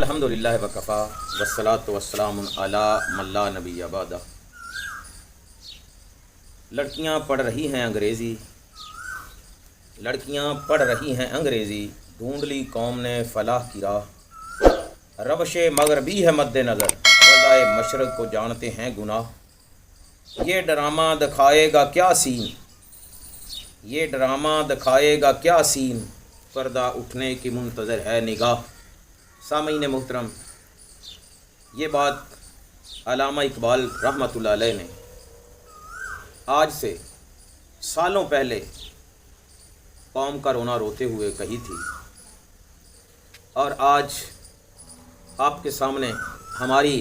الحمدللہ وکفا والصلاۃ والسلام علی من لا نبی بعدہ۔ لڑکیاں پڑھ رہی ہیں انگریزی، لڑکیاں پڑھ رہی ہیں انگریزی، ڈھونڈ لی قوم نے فلاح کی راہ۔ روش مغربی ہے مد نظر، رضائے مشرق کو جانتے ہیں گناہ۔ یہ ڈرامہ دکھائے گا کیا سین، یہ ڈرامہ دکھائے گا کیا سین، پردہ اٹھنے کی منتظر ہے نگاہ۔ سامعین محترم، یہ بات علامہ اقبال رحمۃ اللہ علیہ نے آج سے سالوں پہلے قوم کا رونا روتے ہوئے کہی تھی، اور آج آپ کے سامنے ہماری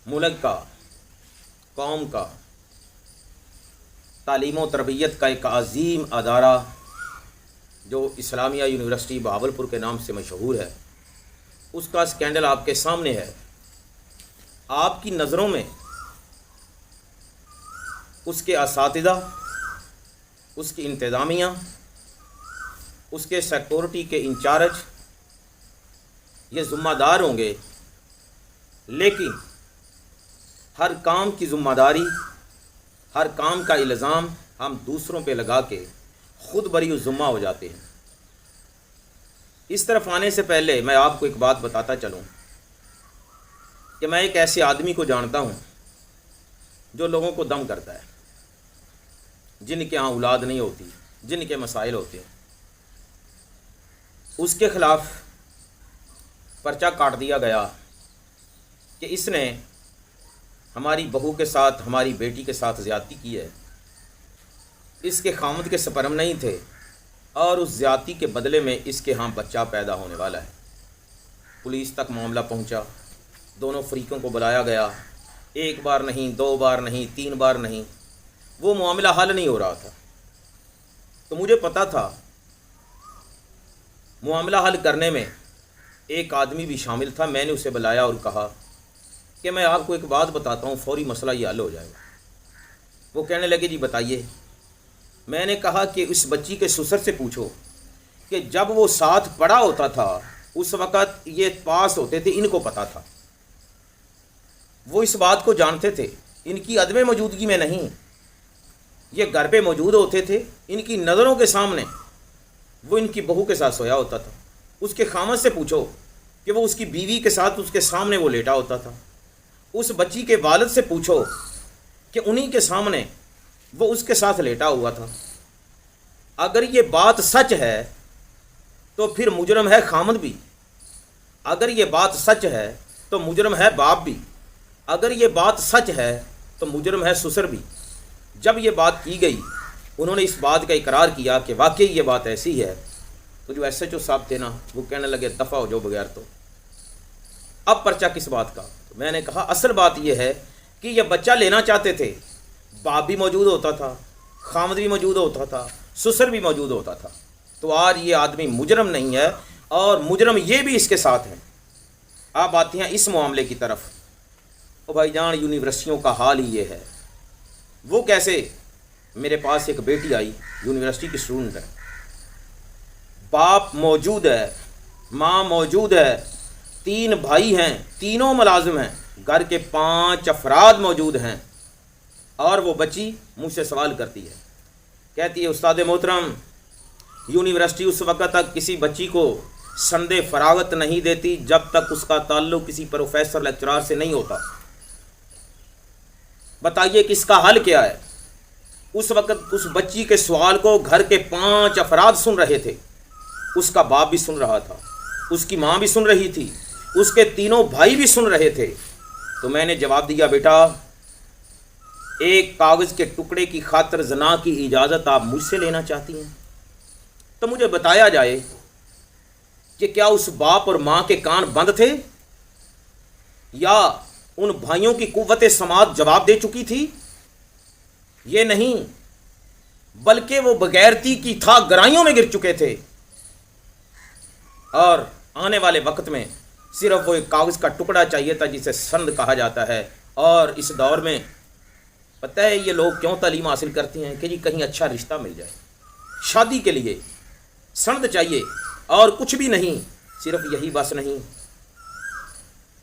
ملک کا، قوم کا تعلیم و تربیت کا ایک عظیم ادارہ جو اسلامیہ یونیورسٹی بہاولپور کے نام سے مشہور ہے، اس کا اسکینڈل آپ کے سامنے ہے۔ آپ کی نظروں میں اس کے اساتذہ، اس کی انتظامیہ، اس کے سیکورٹی کے انچارج یہ ذمہ دار ہوں گے، لیکن ہر کام کی ذمہ داری، ہر کام کا الزام ہم دوسروں پہ لگا کے خود بری ذمہ ہو جاتے ہیں۔ اس طرف آنے سے پہلے میں آپ کو ایک بات بتاتا چلوں کہ میں ایک ایسے آدمی کو جانتا ہوں جو لوگوں کو دم کرتا ہے، جن کے ہاں اولاد نہیں ہوتی، جن کے مسائل ہوتے ہیں، اس کے خلاف پرچہ کاٹ دیا گیا کہ اس نے ہماری بہو کے ساتھ، ہماری بیٹی کے ساتھ زیادتی کی ہے، اس کے خامد کے سپرم نہیں تھے، اور اس زیادتی کے بدلے میں اس کے ہاں بچہ پیدا ہونے والا ہے۔ پولیس تک معاملہ پہنچا، دونوں فریقوں کو بلایا گیا، ایک بار نہیں، دو بار نہیں، تین بار نہیں، وہ معاملہ حل نہیں ہو رہا تھا۔ تو مجھے پتا تھا معاملہ حل کرنے میں ایک آدمی بھی شامل تھا۔ میں نے اسے بلایا اور کہا کہ میں آپ کو ایک بات بتاتا ہوں، فوری مسئلہ یہ حل ہو جائے گا۔ وہ کہنے لگے جی بتائیے۔ میں نے کہا کہ اس بچی کے سسر سے پوچھو کہ جب وہ ساتھ پڑھا ہوتا تھا اس وقت یہ پاس ہوتے تھے، ان کو پتا تھا، وہ اس بات کو جانتے تھے، ان کی عدم موجودگی میں نہیں، یہ گھر پہ موجود ہوتے تھے، ان کی نظروں کے سامنے وہ ان کی بہو کے ساتھ سویا ہوتا تھا۔ اس کے خامد سے پوچھو کہ وہ اس کی بیوی کے ساتھ اس کے سامنے وہ لیٹا ہوتا تھا۔ اس بچی کے والد سے پوچھو کہ انہی کے سامنے وہ اس کے ساتھ لیٹا ہوا تھا۔ اگر یہ بات سچ ہے تو پھر مجرم ہے خامد بھی، اگر یہ بات سچ ہے تو مجرم ہے باپ بھی، اگر یہ بات سچ ہے تو مجرم ہے سسر بھی۔ جب یہ بات کی گئی، انہوں نے اس بات کا اقرار کیا کہ واقعی یہ بات ایسی ہے، تو جو ایس ایچ او صاحب تھے نا، وہ کہنے لگے دفع ہو جو بغیر تو اب پرچہ کس بات کا؟ تو میں نے کہا اصل بات یہ ہے کہ یہ بچہ لینا چاہتے تھے، باپ بھی موجود ہوتا تھا، خامد بھی موجود ہوتا تھا، سسر بھی موجود ہوتا تھا، تو آج یہ آدمی مجرم نہیں ہے، اور مجرم یہ بھی اس کے ساتھ ہیں۔ آپ آتے ہیں اس معاملے کی طرف۔ او بھائی جان، یونیورسٹیوں کا حال ہی یہ ہے۔ وہ کیسے؟ میرے پاس ایک بیٹی آئی، یونیورسٹی کی اسٹوڈنٹ ہے، باپ موجود ہے، ماں موجود ہے، 3 بھائی ہیں، تینوں ملازم ہیں، گھر کے 5 افراد موجود ہیں، اور وہ بچی مجھ سے سوال کرتی ہے، کہتی ہے استاد محترم، یونیورسٹی اس وقت تک کسی بچی کو سند فراغت نہیں دیتی جب تک اس کا تعلق کسی پروفیسر لیکچرار سے نہیں ہوتا، بتائیے کہ اس کا حل کیا ہے؟ اس وقت اس بچی کے سوال کو گھر کے 5 افراد سن رہے تھے، اس کا باپ بھی سن رہا تھا، اس کی ماں بھی سن رہی تھی، اس کے تینوں بھائی بھی سن رہے تھے۔ تو میں نے جواب دیا، بیٹا ایک کاغذ کے ٹکڑے کی خاطر زنا کی اجازت آپ مجھ سے لینا چاہتی ہیں؟ تو مجھے بتایا جائے کہ کیا اس باپ اور ماں کے کان بند تھے، یا ان بھائیوں کی قوت سماعت جواب دے چکی تھی؟ یہ نہیں، بلکہ وہ بغیرتی کی تھا گرائیوں میں گر چکے تھے، اور آنے والے وقت میں صرف وہ ایک کاغذ کا ٹکڑا چاہیے تھا جسے سند کہا جاتا ہے۔ اور اس دور میں پتہ ہے یہ لوگ کیوں تعلیم حاصل کرتے ہیں؟ کہ جی کہیں اچھا رشتہ مل جائے، شادی کے لیے سند چاہیے، اور کچھ بھی نہیں۔ صرف یہی بس نہیں،